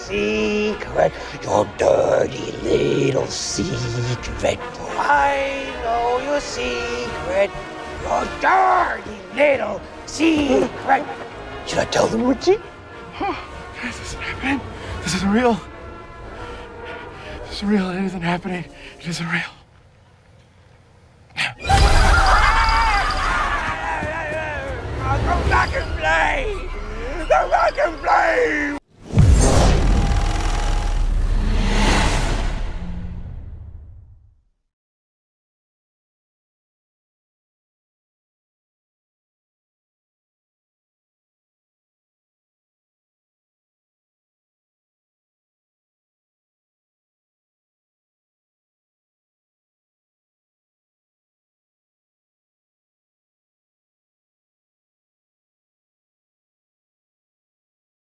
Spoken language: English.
secret, your dirty little secret. I know your secret, your dirty little secret. Should I tell them, Richie? Guys, this isn't happening. This isn't real. This isn't real. It isn't happening. It isn't real. Go back and play! Go back and play!